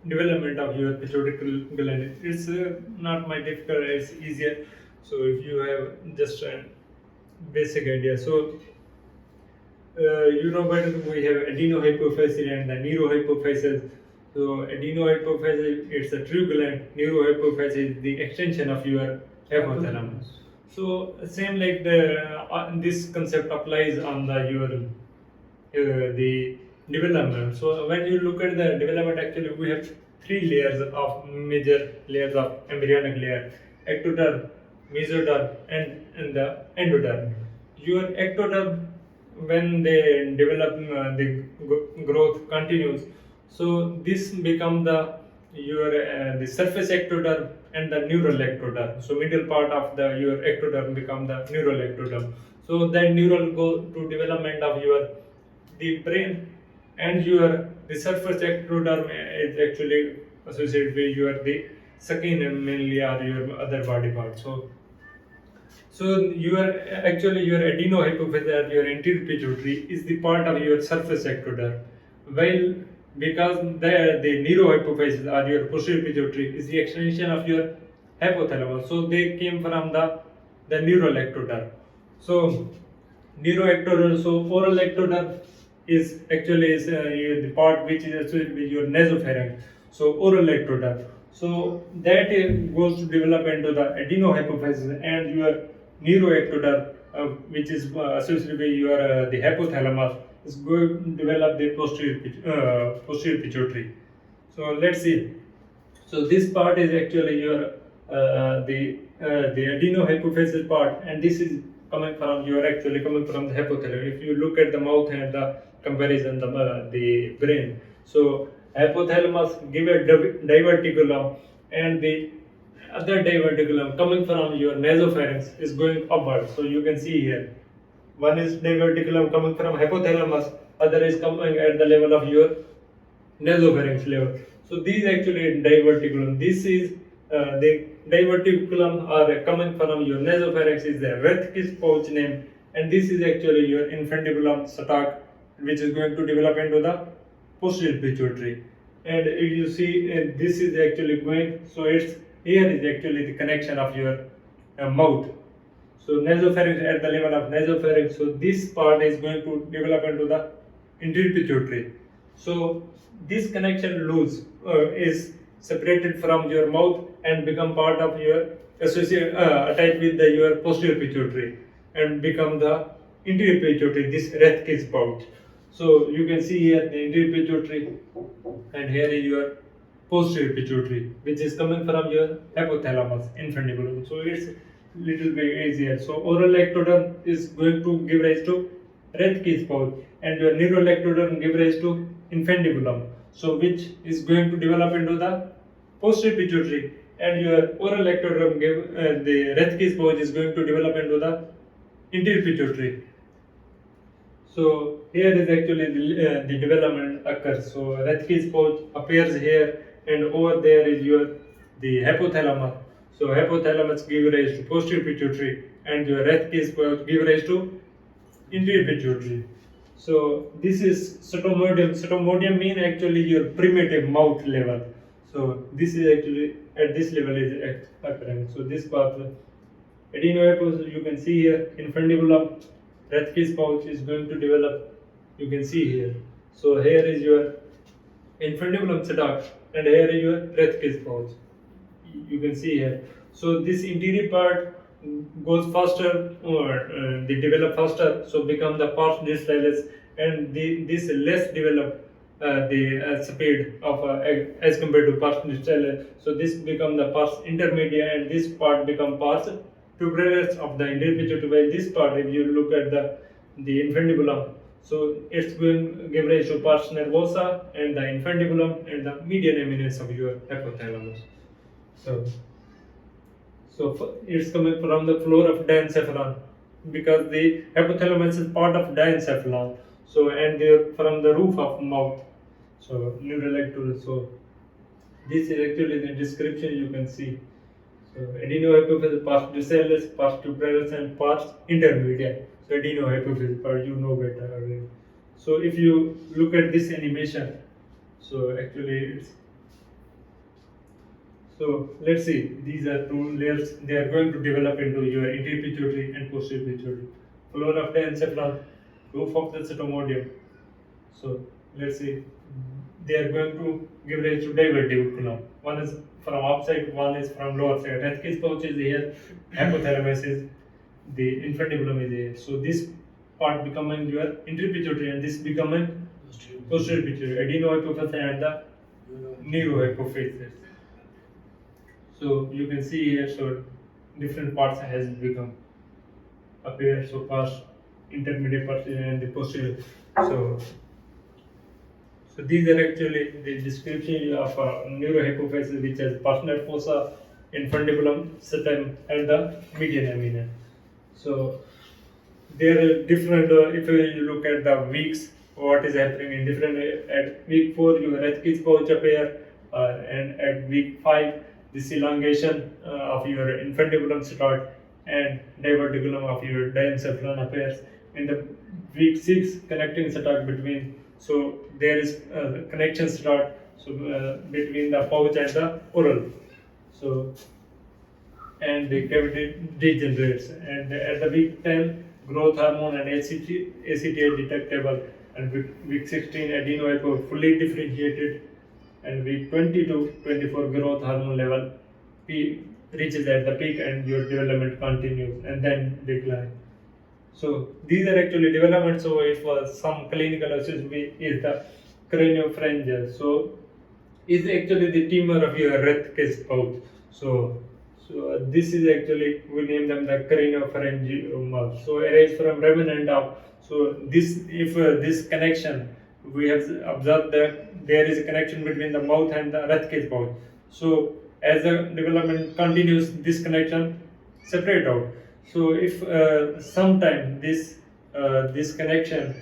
development of your pituitary gland. It's not my difficult, it's easier. So if you have just a basic idea. So better, we have adenohypophysis and the neurohypophysis. So adenohypophysis, it's a true gland. Neurohypophysis is the extension of your hypothalamus. So same like this concept applies on the development. So when you look at the development, actually we have three layers of major layers of embryonic layer: ectoderm, mesoderm, and the endoderm. Your ectoderm, when they develop, the growth continues. So this become the surface ectoderm and the neural ectoderm. So middle part of your ectoderm become the neural ectoderm. So that neural go to development of your the brain, and the surface ectoderm is actually associated with the skin mainly, or your other body parts. So your adenohypophysis, your anterior pituitary, is the part of your surface ectoderm, while because the neurohypophysis or your posterior pituitary is the extension of your hypothalamus. So they came from the neural ectoderm. So neuroectoderm, so oral ectoderm is actually the part which is associated with your nasopharynx. So oral ectoderm. So that goes to develop into the adenohypophysis, and your neuroectoderm, which is associated with your the hypothalamus, is going to develop the posterior pituitary. So let's see. So this part is actually your the adenohypophysis part, and this is coming from the hypothalamus. If you look at the mouth and the comparison, the brain. So hypothalamus give a diverticulum, and the other diverticulum coming from your nasopharynx is going upward. So you can see here, one is diverticulum coming from hypothalamus, other is coming at the level of your nasopharynx level. So these actually diverticulum. This is the diverticulum are coming from your nasopharynx is the Rathke's pouch name, and this is actually your infundibulum stalk, which is going to develop into the posterior pituitary. And if you see, this is actually going. So it's here is actually the connection of your mouth. So nasopharynx at the level of nasopharynx. So this part is going to develop into the anterior pituitary. So this connection loose is separated from your mouth and become part of your associate attached with your posterior pituitary and become the anterior pituitary. This Rathke's pouch. So you can see here the anterior pituitary, and here is your posterior pituitary, which is coming from your hypothalamus, infundibulum. So it's little bit easier. So oral ectoderm is going to give rise to Rathke's pouch, and your neural ectoderm give rise to infundibulum. So which is going to develop into the posterior pituitary, and your oral ectoderm give the Rathke's pouch is going to develop into the anterior pituitary. So here is actually the development occurs. So Rathke's pouch appears here, and over there is the hypothalamus. So hypothalamus give rise to posterior pituitary, and your Rathke's pouch give rise to anterior pituitary. So this is cytomodium. Cytomodium mean actually your primitive mouth level. So this is actually at this level is occurring. So this path, adenohypophysis, you can see here, infundibulum, Rathke's pouch is going to develop. You can see here. So here is your infundibulum stalk, and here is your Rathke's pouch. You can see here. So this interior part goes faster, or they develop faster, so become the pars distalis, and this less develop the speed of as compared to pars distalis. So this become the pars intermedia, and this part become pars pubralis of the anterior pituitary. While this part, if you look at the infundibulum, so it's going to give rise to pars nervosa and the infundibulum and the median eminence of your hypothalamus. So it's coming from the floor of diencephalon, because the hypothalamus is part of diencephalon. So and they're from the roof of mouth. So neural ectoderm. So this is actually the description you can see. So adenohypophysis, pars distalis, pars pubralis, and pars intermedia. So adenohypophysis part you know better already. So if you look at this animation, so actually So let's see, these are two layers. They are going to develop into your anterior pituitary and posterior pituitary. Floor of the encephalon, roof of the cytomodium. So let's see, they are going to give rise to diverticulum. One is from upside, one is from lower side. Rathke's pouch is here, hypothalamus is the infundibulum is here. So this part becoming your anterior pituitary and this becoming posterior pituitary, adenohypophysis and the neurohypophysis. So you can see here, so different parts has become appear. So past, intermediate posterior and the posterior. So these are actually the description of neurohypophysis, which has pars fossa, infundibulum, septum, and the median lamina. So there are different. If you look at the weeks, what is happening in different. At week 4, your Rathke's pouch appear, and at week 5, this elongation of your infundibulum start, and diverticulum of your diencephalon appears. In the week 6, connecting start between. So there is connection start. So between the pouch and the oral. So and the cavity degenerates. And at the week 10, growth hormone and ACTH detectable, and week 16, adenohypo fully differentiated, and week 20 to 24, growth hormone level reaches at the peak, and your development continues and then decline. So these are actually developments. So if some clinical assessment is the craniopharyngeal, so is actually the tumor of your Rathke's pouch. So this is actually, we name them the craniopharyngeal. So arise from remnant of. So this, if this connection, we have observed that there is a connection between the mouth and the Rathke's pouch. So as the development continues, this connection separate out. So if sometime this connection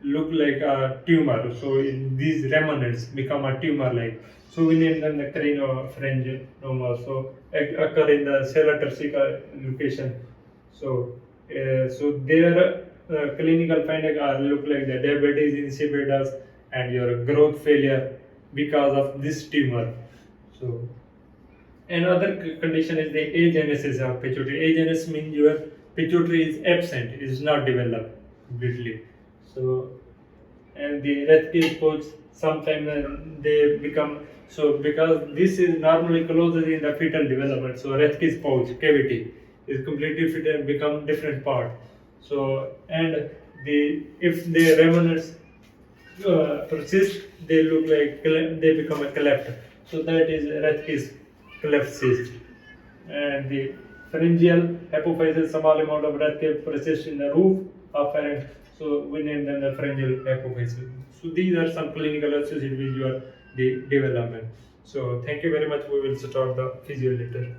look like a tumor, so these remnants become a tumor-like. So we name them the craniopharyngioma. So occur in the sella turcica location. So their clinical findings are look like the diabetes insipidus and your growth failure because of this tumor. So another condition is the agenesis of pituitary. Agenesis means your pituitary is absent, is not developed completely. So and the Rathke's pouch sometimes they become. So because this is normally closes in the fetal development, so Rathke's pouch cavity is completely fit and become different part. So and if the remnants persist, they look like they become a cleft. So that is Rathke's cleft cyst. And the pharyngeal hypophysis, small amount of Rathke persists in the roof of pharynx. So we name them the pharyngeal hypophysis. So these are some clinical associated with your development. So thank you very much. We will start the physio later.